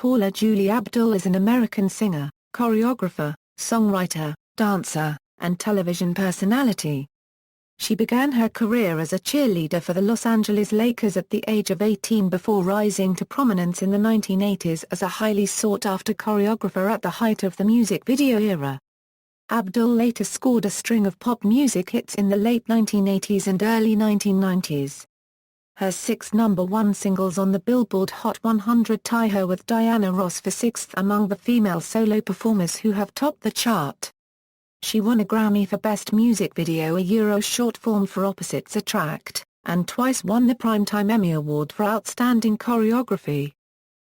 Paula Julie Abdul is an American singer, choreographer, songwriter, dancer, and television personality. She began her career as a cheerleader for the Los Angeles Lakers at the age of 18 before rising to prominence in the 1980s as a highly sought-after choreographer at the height of the music video era. Abdul later scored a string of pop music hits in the late 1980s and early 1990s. Her 6 number-1 singles on the Billboard Hot 100 tie her with Diana Ross for 6th among the female solo performers who have topped the chart. She won a Grammy for Best Music Video, a Euro short form for Opposites Attract, and twice won the Primetime Emmy Award for Outstanding Choreography.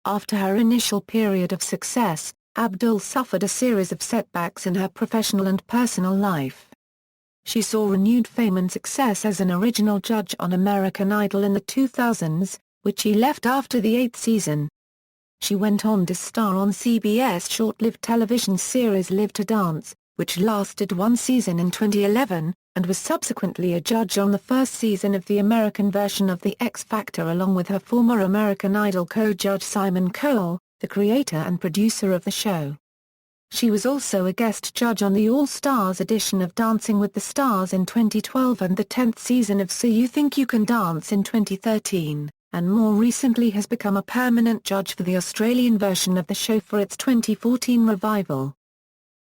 After her initial period of success, Abdul suffered a series of setbacks in her professional and personal life. She saw renewed fame and success as an original judge on American Idol in the 2000s, which she left after the 8th season. She went on to star on CBS' short-lived television series Live to Dance, which lasted 1 season in 2011, and was subsequently a judge on the first season of the American version of The X Factor along with her former American Idol co-judge Simon Cowell, the creator and producer of the show. She was also a guest judge on the All-Stars edition of Dancing with the Stars in 2012 and the 10th season of So You Think You Can Dance in 2013, and more recently has become a permanent judge for the Australian version of the show for its 2014 revival.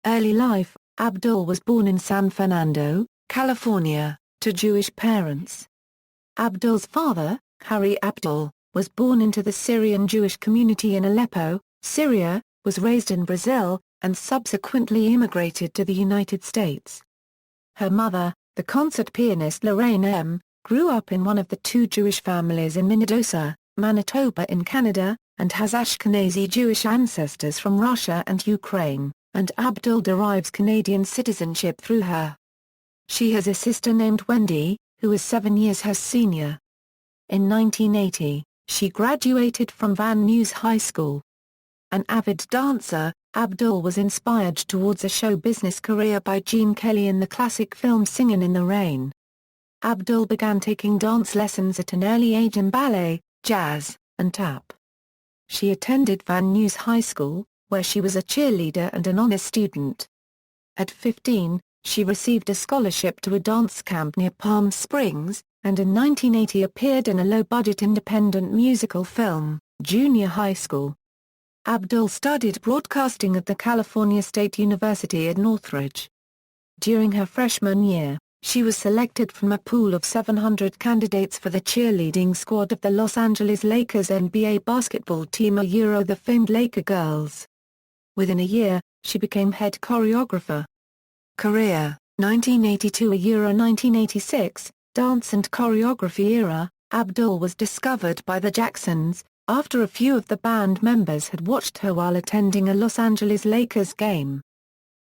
Early life: Abdul was born in San Fernando, California, to Jewish parents. Abdul's father, Harry Abdul, was born into the Syrian Jewish community in Aleppo, Syria, was raised in Brazil, and subsequently immigrated to the United States. Her mother, the concert pianist Lorraine M., grew up in one of the 2 Jewish families in Minnedosa, Manitoba in Canada, and has Ashkenazi Jewish ancestors from Russia and Ukraine, and Abdul derives Canadian citizenship through her. She has a sister named Wendy, who is 7 years her senior. In 1980, she graduated from Van Nuys High School. An avid dancer, Abdul was inspired towards a show business career by Gene Kelly in the classic film Singin' in the Rain. Abdul began taking dance lessons at an early age in ballet, jazz, and tap. She attended Van Nuys High School, where she was a cheerleader and an honor student. At 15, she received a scholarship to a dance camp near Palm Springs, and in 1980 appeared in a low-budget independent musical film, Junior High School. Abdul studied broadcasting at the California State University at Northridge. During her freshman year, she was selected from a pool of 700 candidates for the cheerleading squad of the Los Angeles Lakers NBA basketball team, the famed Laker Girls. Within a year, she became head choreographer. Career: 1982 1986, dance and choreography era. Abdul was discovered by the Jacksons, after a few of the band members had watched her while attending a Los Angeles Lakers game.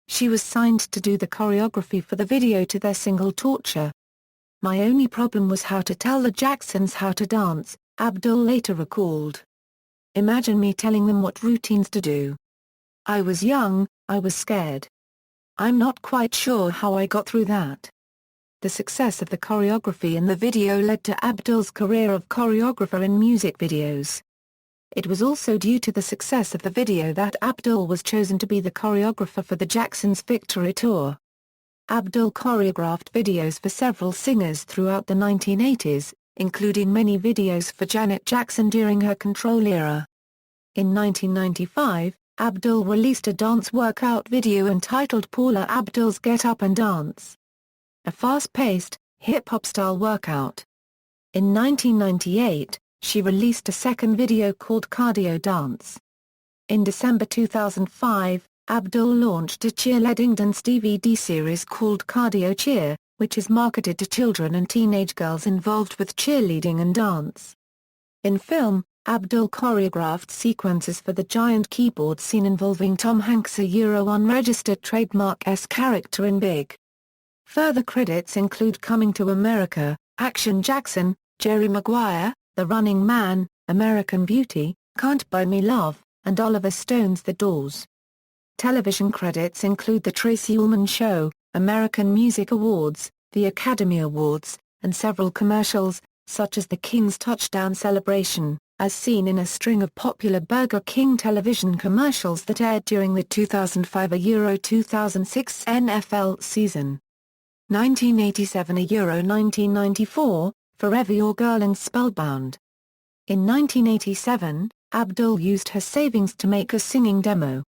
She was signed to do the choreography for the video to their single Torture. My only problem was how to tell the Jacksons how to dance, Abdul later recalled. Imagine me telling them what routines to do. I was young, I was scared. I'm not quite sure how I got through that. The success of the choreography in the video led to Abdul's career of choreographer in music videos. It was also due to the success of the video that Abdul was chosen to be the choreographer for the Jacksons' Victory Tour. Abdul choreographed videos for several singers throughout the 1980s, including many videos for Janet Jackson during her Control era. In 1995, Abdul released a dance workout video entitled Paula Abdul's Get Up and Dance, a fast-paced, hip-hop-style workout. In 1998, she released a second video called Cardio Dance. In December 2005, Abdul launched a cheerleading dance DVD series called Cardio Cheer, which is marketed to children and teenage girls involved with cheerleading and dance. In film, Abdul choreographed sequences for the giant keyboard scene involving Tom Hanks' unregistered trademark S character in Big. Further credits include Coming to America, Action Jackson, Jerry Maguire, The Running Man, American Beauty, Can't Buy Me Love, and Oliver Stone's The Doors. Television credits include The Tracy Ullman Show, American Music Awards, the Academy Awards, and several commercials, such as the King's Touchdown Celebration. as seen in a string of popular Burger King television commercials that aired during the 2005-2006 NFL season. 1987-1994, Forever Your Girl and Spellbound. In 1987, Abdul used her savings to make a singing demo.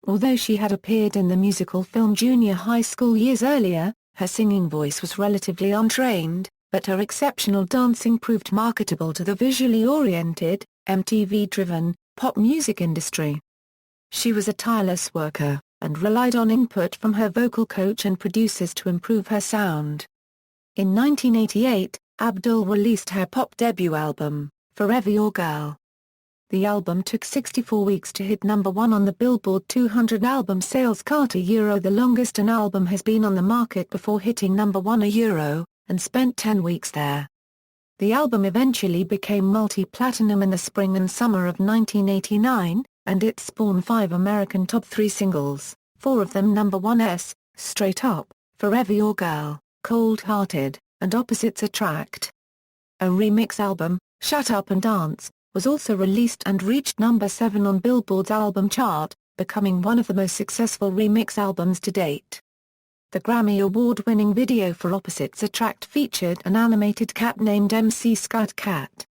Although she had appeared in the musical film junior high school years earlier, her singing voice was relatively untrained, but her exceptional dancing proved marketable to the visually oriented, MTV-driven, pop music industry. She was a tireless worker, and relied on input from her vocal coach and producers to improve her sound. In 1988, Abdul released her pop debut album, Forever Your Girl. The album took 64 weeks to hit number 1 on the Billboard 200 album sales chart, the longest an album has been on the market before hitting number 1, and spent 10 weeks there. The album eventually became multi-platinum in the spring and summer of 1989, and it spawned 5 American top 3 singles, 4 of them number 1s, Straight Up, Forever Your Girl, Cold Hearted, and Opposites Attract. A remix album, Shut Up and Dance, was also released and reached number 7 on Billboard's album chart, becoming one of the most successful remix albums to date. The Grammy Award-winning video for Opposites Attract featured an animated cat named MC Scout Cat.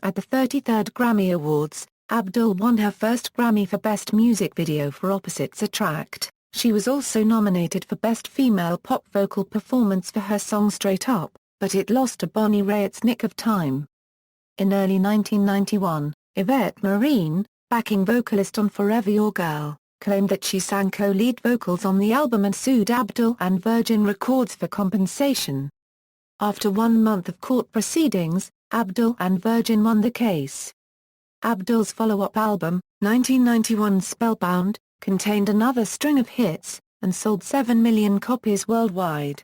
At the 33rd Grammy Awards, Abdul won her first Grammy for Best Music Video for Opposites Attract. She was also nominated for Best Female Pop Vocal Performance for her song Straight Up, but it lost to Bonnie Raitt's Nick of Time. In early 1991, Yvette Marine, backing vocalist on Forever Your Girl, claimed that she sang co-lead vocals on the album and sued Abdul and Virgin Records for compensation. After 1 month of court proceedings, Abdul and Virgin won the case. Abdul's follow-up album, 1991 Spellbound, contained another string of hits, and sold 7 million copies worldwide.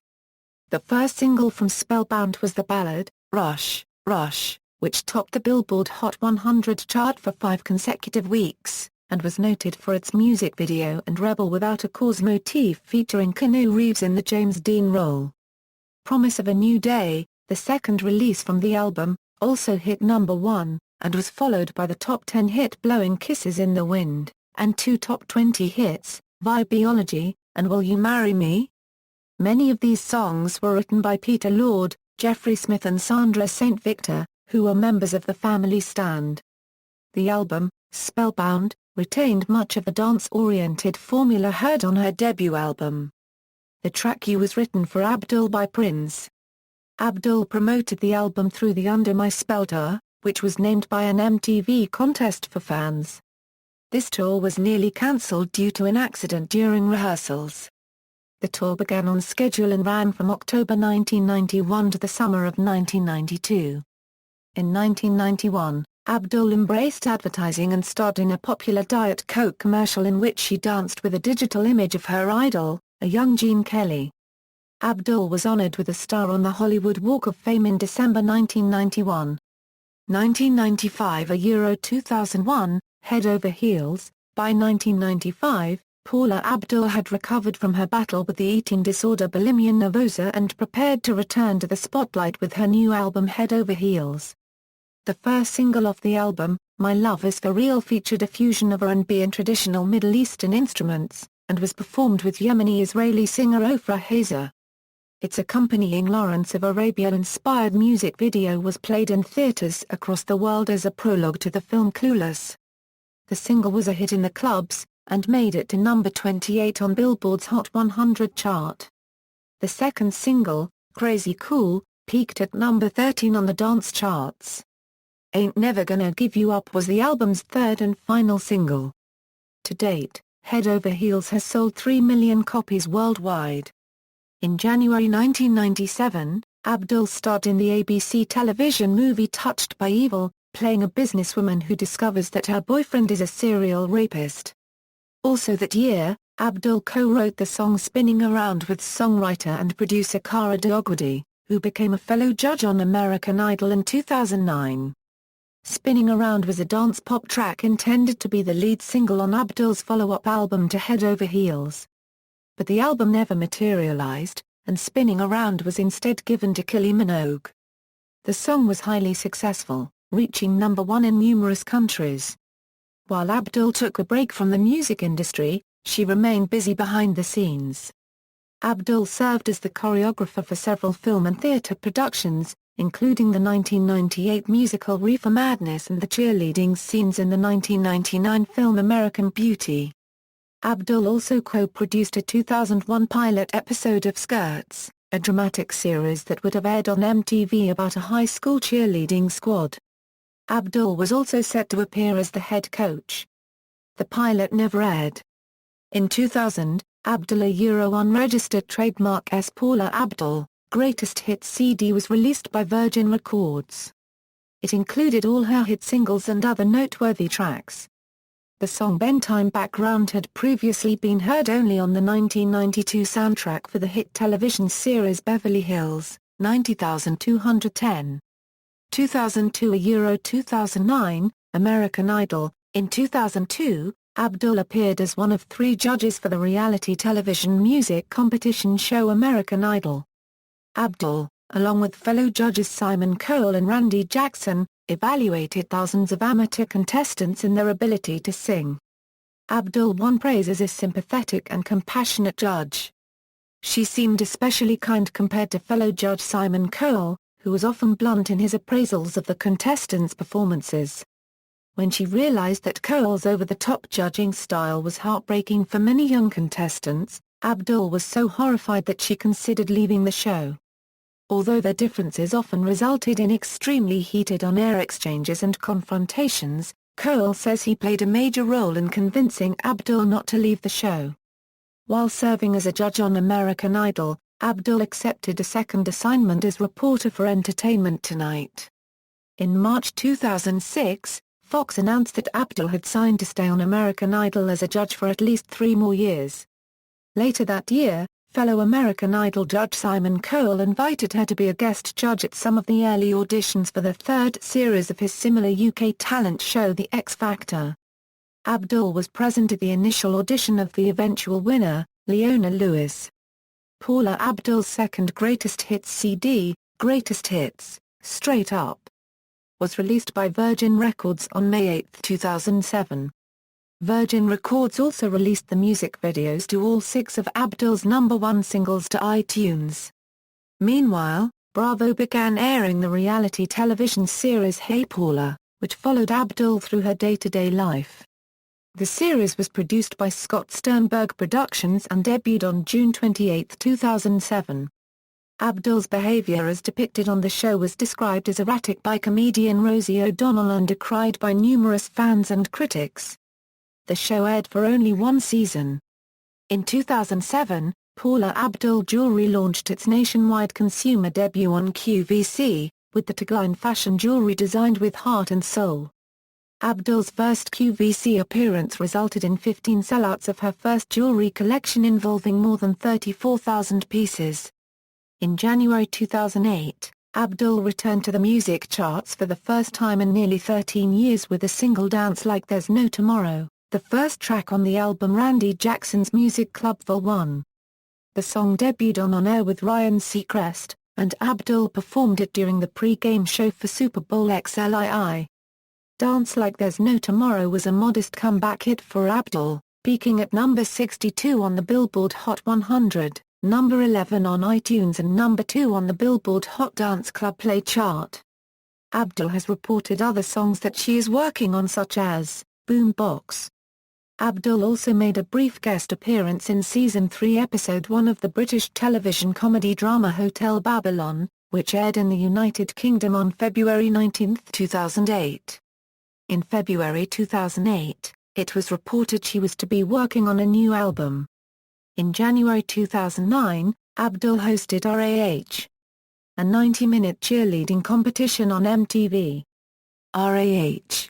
The first single from Spellbound was the ballad, Rush, Rush, which topped the Billboard Hot 100 chart for 5 consecutive weeks, and was noted for its music video and Rebel Without a Cause motif featuring Keanu Reeves in the James Dean role. Promise of a New Day, the second release from the album, also hit number 1, and was followed by the top 10 hit Blowing Kisses in the Wind, and 2 top 20 hits, Vibeology, and Will You Marry Me? Many of these songs were written by Peter Lord, Jeffrey Smith and Sandra St. Victor, who were members of the Family Stand. The album, Spellbound, retained much of the dance-oriented formula heard on her debut album. The track You was written for Abdul by Prince. Abdul promoted the album through the Under My Spell tour, which was named by an MTV contest for fans. This tour was nearly cancelled due to an accident during rehearsals. The tour began on schedule and ran from October 1991 to the summer of 1992. In 1991, Abdul embraced advertising and starred in a popular Diet Coke commercial in which she danced with a digital image of her idol, a young Gene Kelly. Abdul was honored with a star on the Hollywood Walk of Fame in December 1991. 1995 2001, Head Over Heels. By 1995, Paula Abdul had recovered from her battle with the eating disorder bulimia nervosa and prepared to return to the spotlight with her new album Head Over Heels. The first single off the album, My Love Is For Real, featured a fusion of R&B and traditional Middle Eastern instruments, and was performed with Yemeni-Israeli singer Ofra Hazer. Its accompanying Lawrence of Arabia-inspired music video was played in theaters across the world as a prologue to the film Clueless. The single was a hit in the clubs, and made it to number 28 on Billboard's Hot 100 chart. The second single, Crazy Cool, peaked at number 13 on the dance charts. Ain't Never Gonna Give You Up was the album's third and final single. To date, Head Over Heels has sold 3 million copies worldwide. In January 1997, Abdul starred in the ABC television movie Touched by Evil, playing a businesswoman who discovers that her boyfriend is a serial rapist. Also that year, Abdul co-wrote the song Spinning Around with songwriter and producer Kara Dioguadi, who became a fellow judge on American Idol in 2009. Spinning Around was a dance pop track intended to be the lead single on Abdul's follow-up album to Head Over Heels. But the album never materialized, and Spinning Around was instead given to Kylie Minogue. The song was highly successful, reaching #1 in numerous countries. While Abdul took a break from the music industry, she remained busy behind the scenes. Abdul served as the choreographer for several film and theater productions, including the 1998 musical Reefer Madness and the cheerleading scenes in the 1999 film American Beauty. Abdul also co-produced a 2001 pilot episode of Skirts, a dramatic series that would have aired on MTV about a high school cheerleading squad. Abdul was also set to appear as the head coach. The pilot never aired. In 2000, Abdul unregistered trademark as Paula Abdul Greatest Hits CD was released by Virgin Records. It included all her hit singles and other noteworthy tracks. The song Bedtime Background had previously been heard only on the 1992 soundtrack for the hit television series Beverly Hills, 90210. 2002 2009, American Idol. In 2002, Abdul appeared as one of 3 judges for the reality television music competition show American Idol. Abdul, along with fellow judges Simon Cowell and Randy Jackson, evaluated thousands of amateur contestants in their ability to sing. Abdul won praise as a sympathetic and compassionate judge. She seemed especially kind compared to fellow judge Simon Cowell, who was often blunt in his appraisals of the contestants' performances. When she realized that Cowell's over-the-top judging style was heartbreaking for many young contestants, Abdul was so horrified that she considered leaving the show. Although their differences often resulted in extremely heated on-air exchanges and confrontations, Cowell says he played a major role in convincing Abdul not to leave the show. While serving as a judge on American Idol, Abdul accepted a second assignment as reporter for Entertainment Tonight. In March 2006, Fox announced that Abdul had signed to stay on American Idol as a judge for at least 3 more years. Later that year, fellow American Idol judge Simon Cowell invited her to be a guest judge at some of the early auditions for the 3rd series of his similar UK talent show The X Factor. Abdul was present at the initial audition of the eventual winner, Leona Lewis. Paula Abdul's second greatest hits CD, Greatest Hits, Straight Up, was released by Virgin Records on May 8, 2007. Virgin Records also released the music videos to all 6 of Abdul's #1 singles to iTunes. Meanwhile, Bravo began airing the reality television series Hey Paula, which followed Abdul through her day-to-day life. The series was produced by Scott Sternberg Productions and debuted on June 28, 2007. Abdul's behavior as depicted on the show was described as erratic by comedian Rosie O'Donnell and decried by numerous fans and critics. The show aired for only 1 season. In 2007, Paula Abdul Jewelry launched its nationwide consumer debut on QVC, with the tagline "Fashion Jewelry Designed with Heart and Soul." Abdul's first QVC appearance resulted in 15 sellouts of her first jewelry collection involving more than 34,000 pieces. In January 2008, Abdul returned to the music charts for the first time in nearly 13 years with the single Dance Like There's No Tomorrow, the first track on the album Randy Jackson's Music Club Vol. 1. The song debuted on Air with Ryan Seacrest, and Abdul performed it during the pre-game show for Super Bowl XLII. Dance Like There's No Tomorrow was a modest comeback hit for Abdul, peaking at number 62 on the Billboard Hot 100, number 11 on iTunes and number 2 on the Billboard Hot Dance Club Play chart. Abdul has reported other songs that she is working on such as Boombox. Abdul also made a brief guest appearance in Season 3 Episode 1 of the British television comedy drama Hotel Babylon, which aired in the United Kingdom on February 19, 2008. In February 2008, it was reported she was to be working on a new album. In January 2009, Abdul hosted RAH, a 90-minute cheerleading competition on MTV. RAH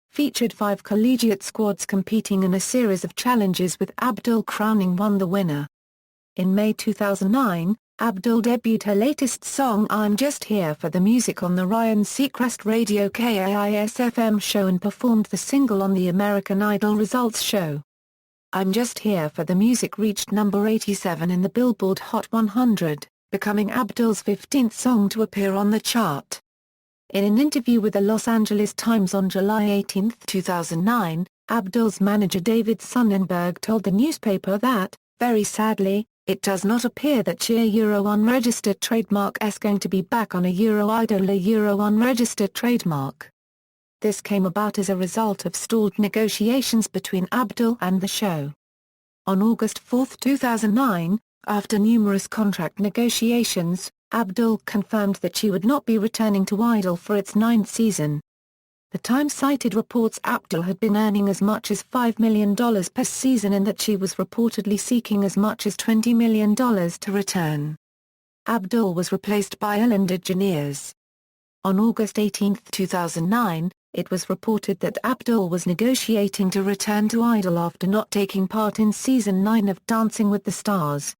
featured 5 collegiate squads competing in a series of challenges with Abdul crowning one the winner. In May 2009, Abdul debuted her latest song I'm Just Here for the Music on the Ryan Seacrest Radio KAIS-FM show and performed the single on the American Idol results show. I'm Just Here for the Music reached number 87 in the Billboard Hot 100, becoming Abdul's 15th song to appear on the chart. In an interview with the Los Angeles Times on July 18, 2009, Abdul's manager David Sonnenberg told the newspaper that, very sadly, it does not appear that {unregistered trademark} is going to be back on { æbduːl unregistered trademark. This came about as a result of stalled negotiations between Abdul and the show. On August 4, 2009, after numerous contract negotiations, Abdul confirmed that she would not be returning to Idol for its 9th season. The Times cited reports Abdul had been earning as much as $5 million per season and that she was reportedly seeking as much as $20 million to return. Abdul was replaced by Ellen DeGeneres. On August 18, 2009, it was reported that Abdul was negotiating to return to Idol after not taking part in Season 9 of Dancing with the Stars.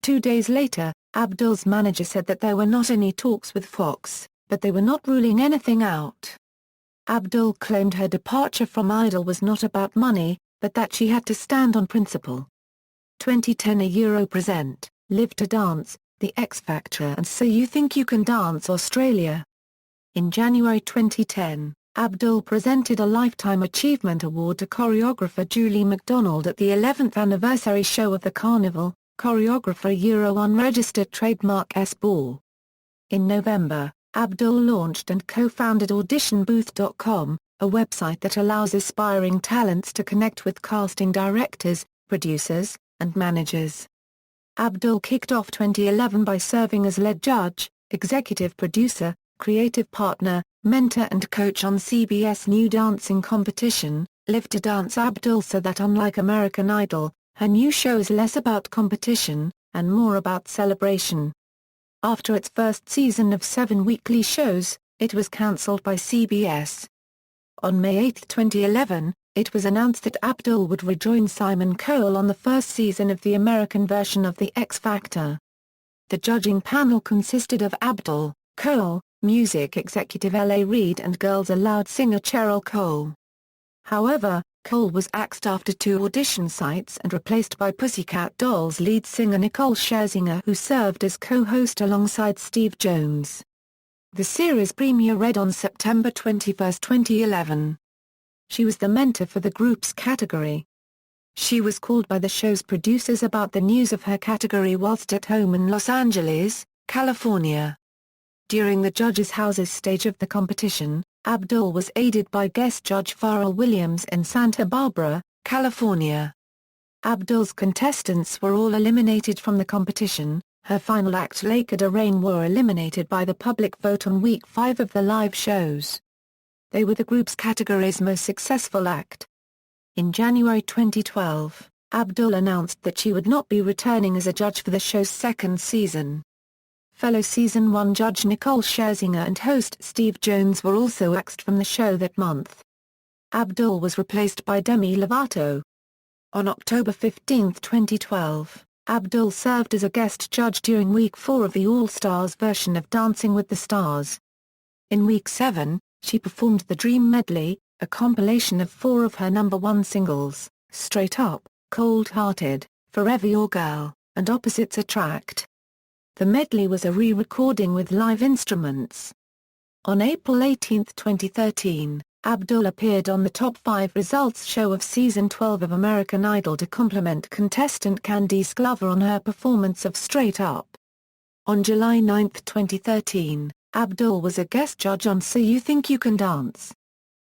2 days later, Abdul's manager said that there were not any talks with Fox, but they were not ruling anything out. Abdul claimed her departure from Idol was not about money, but that she had to stand on principle. 2010 A present, Live to Dance, The X Factor and So You Think You Can Dance Australia. In January 2010, Abdul presented a Lifetime Achievement Award to choreographer Julie MacDonald at the 11th anniversary show of the Carnival, choreographer unregistered trademark {æbduːl}. In November, Abdul launched and co-founded auditionbooth.com, a website that allows aspiring talents to connect with casting directors, producers, and managers. Abdul kicked off 2011 by serving as lead judge, executive producer, creative partner, mentor and coach on CBS new dancing competition, Live to Dance Abdul said that unlike American Idol, her new show is less about competition, and more about celebration. After its first season of 7 weekly shows, it was cancelled by CBS. On May 8, 2011, it was announced that Abdul would rejoin Simon Cowell on the first season of the American version of The X Factor. The judging panel consisted of Abdul, Cowell, music executive L.A. Reid and Girls Aloud singer Cheryl Cole. However, Cole was axed after 2 audition sites and replaced by Pussycat Dolls lead singer Nicole Scherzinger who served as co-host alongside Steve Jones. The series premiere aired on September 21, 2011. She was the mentor for the group's category. She was called by the show's producers about the news of her category whilst at home in Los Angeles, California. During the Judges' Houses stage of the competition, Abdul was aided by guest judge Pharrell Williams in Santa Barbara, California. Abdul's contestants were all eliminated from the competition. Her final act Lake Rain were eliminated by the public vote on week 5 of the live shows. They were the group's category's most successful act. In January 2012, Abdul announced that she would not be returning as a judge for the show's 2nd season. Fellow Season 1 judge Nicole Scherzinger and host Steve Jones were also axed from the show that month. Abdul was replaced by Demi Lovato. On October 15, 2012, Abdul served as a guest judge during Week 4 of the All-Stars version of Dancing with the Stars. In Week 7, she performed the Dream Medley, a compilation of 4 of her #1 singles, Straight Up, Cold Hearted, Forever Your Girl, and Opposites Attract. The medley was a re-recording with live instruments. On April 18, 2013, Abdul appeared on the Top 5 Results show of Season 12 of American Idol to compliment contestant Candice Glover on her performance of Straight Up. On July 9, 2013, Abdul was a guest judge on So You Think You Can Dance.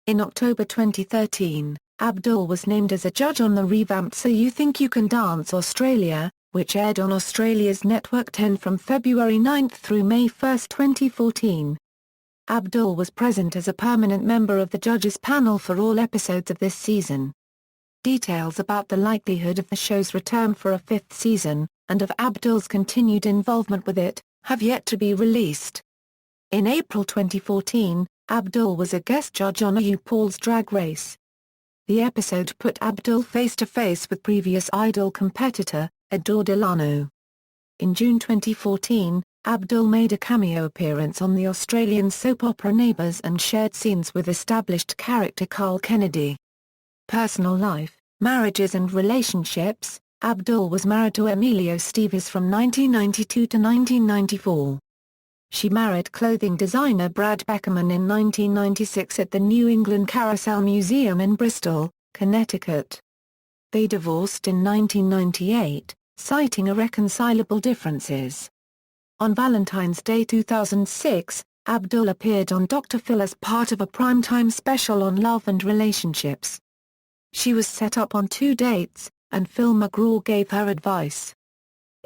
In October 2013, Abdul was named as a judge on the revamped So You Think You Can Dance Australia, which aired on Australia's Network 10 from February 9 through May 1, 2014. Abdul was present as a permanent member of the judges' panel for all episodes of this season. Details about the likelihood of the show's return for a 5th season, and of Abdul's continued involvement with it, have yet to be released. In April 2014, Abdul was a guest judge on RuPaul's Drag Race. The episode put Abdul face-to-face with previous Idol competitor, Adore Delano. In June 2014, Abdul made a cameo appearance on the Australian soap opera Neighbours and shared scenes with established character Carl Kennedy. Personal life, marriages and relationships. Abdul was married to Emilio Estevez from 1992 to 1994. She married clothing designer Brad Beckerman in 1996 at the New England Carousel Museum in Bristol, Connecticut. They divorced in 1998, citing irreconcilable differences. On Valentine's Day 2006, Abdul appeared on Dr. Phil as part of a primetime special on love and relationships. She was set up on 2 dates, and Phil McGraw gave her advice.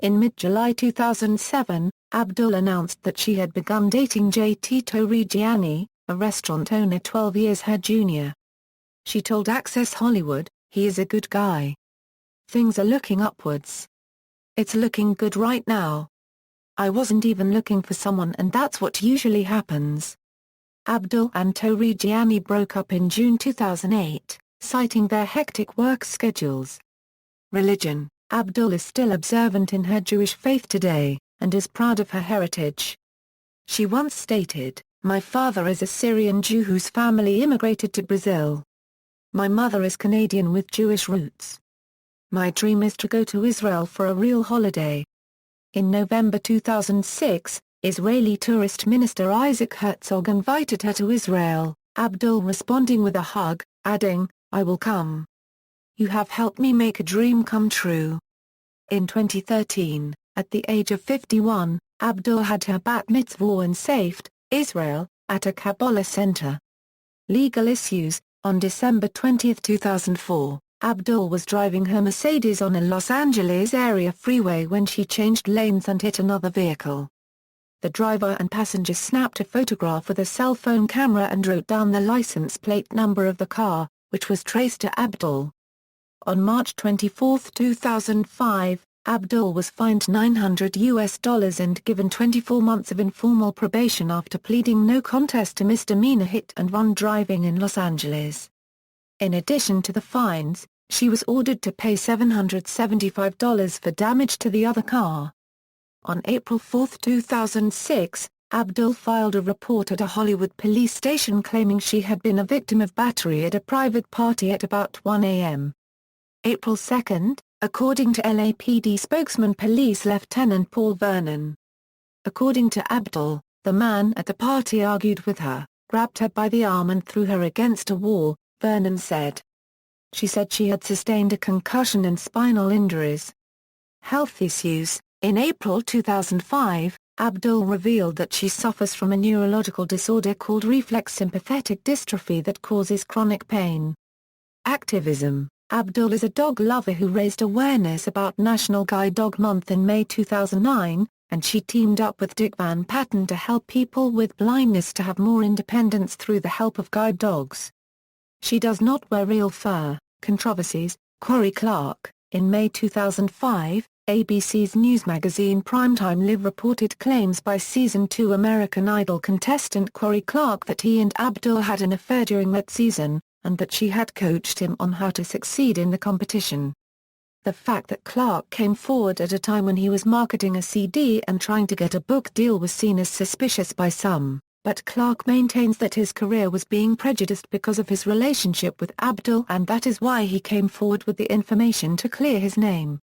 In mid-July 2007, Abdul announced that she had begun dating Tito Reggiani, a restaurant owner 12 years her junior. She told Access Hollywood, "He is a good guy. Things are looking upwards. It's looking good right now. I wasn't even looking for someone, and that's what usually happens." Abdul and Reggiani broke up in June 2008, citing their hectic work schedules. Religion: Abdul is still observant in her Jewish faith today, and is proud of her heritage. She once stated, "My father is a Syrian Jew whose family immigrated to Brazil. My mother is Canadian with Jewish roots. My dream is to go to Israel for a real holiday." In November 2006, Israeli tourist minister Isaac Herzog invited her to Israel, Abdul responding with a hug, adding, "I will come. You have helped me make a dream come true." In 2013, at the age of 51, Abdul had her bat mitzvah in Safed, Israel, at a Kabbalah center. Legal issues: On December 20, 2004, Abdul was driving her Mercedes on a Los Angeles area freeway when she changed lanes and hit another vehicle. The driver and passenger snapped a photograph with a cell phone camera and wrote down the license plate number of the car, which was traced to Abdul. On March 24, 2005, Abdul was fined $900 and given 24 months of informal probation after pleading no contest to misdemeanor hit-and-run driving in Los Angeles. In addition to the fines, she was ordered to pay $775 for damage to the other car. On April 4, 2006, Abdul filed a report at a Hollywood police station claiming she had been a victim of battery at a private party at about 1 a.m. April 2, according to LAPD spokesman Police Lieutenant Paul Vernon. According to Abdul, the man at the party argued with her, grabbed her by the arm and threw her against a wall, Vernon said. She said she had sustained a concussion and spinal injuries. Health issues: In April 2005, Abdul revealed that she suffers from a neurological disorder called reflex sympathetic dystrophy that causes chronic pain. Activism: Abdul is a dog lover who raised awareness about National Guide Dog Month in May 2009, and she teamed up with Dick Van Patten to help people with blindness to have more independence through the help of guide dogs. She does not wear real fur. Controversies: Corey Clark. In May 2005, ABC's news magazine Primetime Live reported claims by Season 2 American Idol contestant Corey Clark that he and Abdul had an affair during that season, and that she had coached him on how to succeed in the competition. The fact that Clark came forward at a time when he was marketing a CD and trying to get a book deal was seen as suspicious by some, but Clark maintains that his career was being prejudiced because of his relationship with Abdul, and that is why he came forward with the information to clear his name.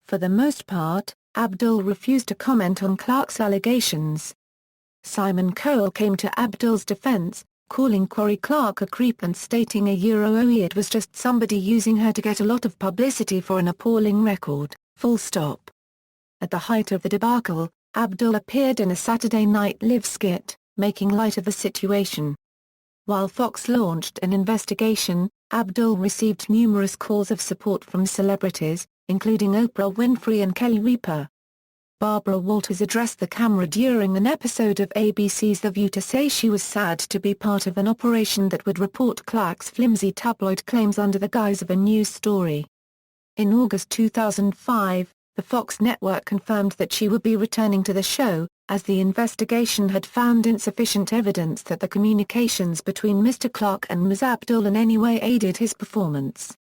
For the most part, Abdul refused to comment on Clark's allegations. Simon Cowell came to Abdul's defense, calling Corey Clark a creep and stating it was just somebody using her to get a lot of publicity for an appalling record, full stop. At the height of the debacle, Abdul appeared in a Saturday Night Live skit, making light of the situation. While Fox launched an investigation, Abdul received numerous calls of support from celebrities, including Oprah Winfrey and Kelly Ripa. Barbara Walters addressed the camera during an episode of ABC's The View to say she was sad to be part of an operation that would report Clark's flimsy tabloid claims under the guise of a news story. In August 2005, the Fox network confirmed that she would be returning to the show, as the investigation had found insufficient evidence that the communications between Mr. Clark and Ms. Abdul in any way aided his performance.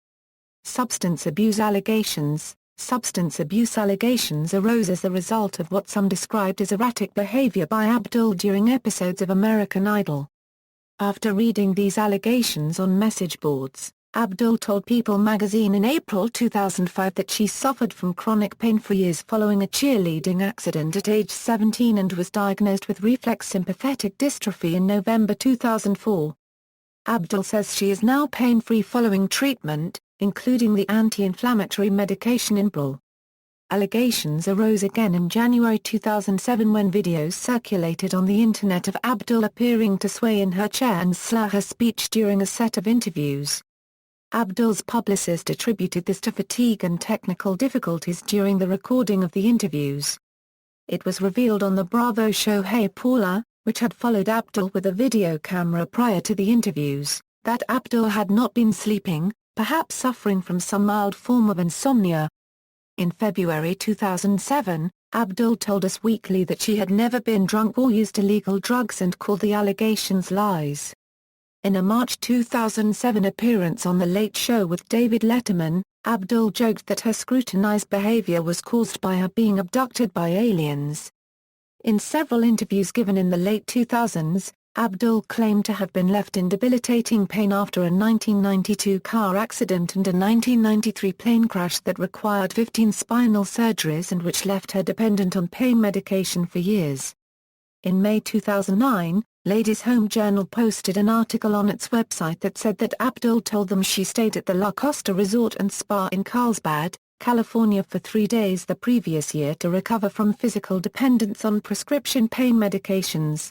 Substance abuse allegations. Substance abuse allegations arose as the result of what some described as erratic behavior by Abdul during episodes of American Idol. After reading these allegations on message boards, Abdul told People magazine in April 2005 that she suffered from chronic pain for years following a cheerleading accident at age 17 and was diagnosed with reflex sympathetic dystrophy in November 2004. Abdul says she is now pain-free following treatment, including the anti-inflammatory medication îæbduːl. Allegations arose again in January 2007 when videos circulated on the internet of Abdul appearing to sway in her chair and slur her speech during a set of interviews. Abdul's publicist attributed this to fatigue and technical difficulties during the recording of the interviews. It was revealed on the Bravo show Hey Paula, which had followed Abdul with a video camera prior to the interviews, that Abdul had not been sleeping, perhaps suffering from some mild form of insomnia. In February 2007, Abdul told Us Weekly that she had never been drunk or used illegal drugs and called the allegations lies. In a March 2007 appearance on The Late Show with David Letterman, Abdul joked that her scrutinized behavior was caused by her being abducted by aliens. In several interviews given in the late 2000s, Abdul claimed to have been left in debilitating pain after a 1992 car accident and a 1993 plane crash that required 15 spinal surgeries and which left her dependent on pain medication for years. In May 2009, Ladies' Home Journal posted an article on its website that said that Abdul told them she stayed at the La Costa Resort and Spa in Carlsbad, California for 3 days the previous year to recover from physical dependence on prescription pain medications.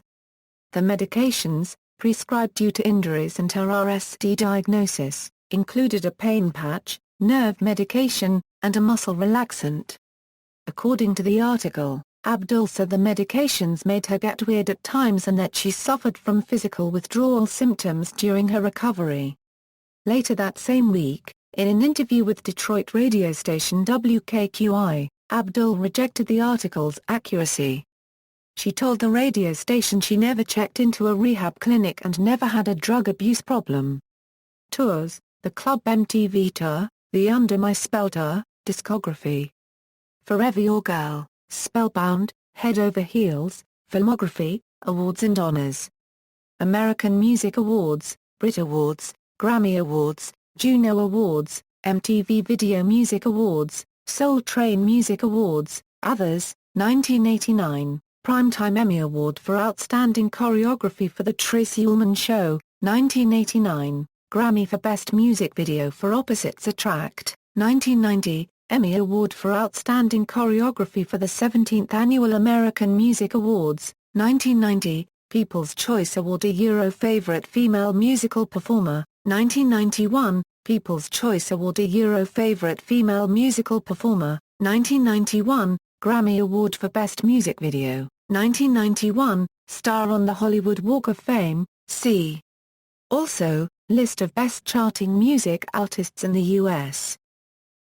The medications, prescribed due to injuries and her RSD diagnosis, included a pain patch, nerve medication, and a muscle relaxant. According to the article, Abdul said the medications made her get weird at times and that she suffered from physical withdrawal symptoms during her recovery. Later that same week, in an interview with Detroit radio station WKQI, Abdul rejected the article's accuracy. She told the radio station she never checked into a rehab clinic and never had a drug abuse problem. Tours: the Club MTV Tour, the Under My Spell Tour, Discography. Forever Your Girl, Spellbound, Head Over Heels, Filmography, Awards and Honors. American Music Awards, Brit Awards, Grammy Awards, Juno Awards, MTV Video Music Awards, Soul Train Music Awards, Others, 1989. Primetime Emmy Award for Outstanding Choreography for The Tracey Ullman Show, 1989, Grammy for Best Music Video for Opposites Attract, 1990, Emmy Award for Outstanding Choreography for the 17th Annual American Music Awards, 1990, People's Choice Award Euro Favorite Female Musical Performer, 1991, People's Choice Award Euro Favorite Female Musical Performer, 1991, Grammy Award for Best Music Video, 1991, Star on the Hollywood Walk of Fame, c. Also, List of Best Charting Music Artists in the U.S.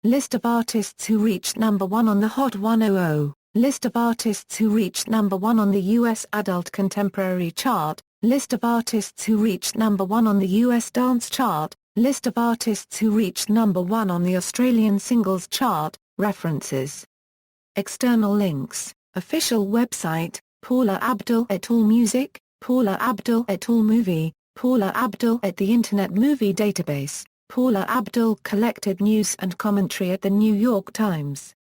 List of artists who reached number 1 on the Hot 100, List of artists who reached number 1 on the U.S. Adult Contemporary Chart, List of artists who reached number 1 on the U.S. Dance Chart, List of artists who reached number 1 on the Australian Singles Chart, references. External links, official website, Paula Abdul et al. Music, Paula Abdul et al. Movie, Paula Abdul at the Internet Movie Database, Paula Abdul collected news and commentary at The New York Times.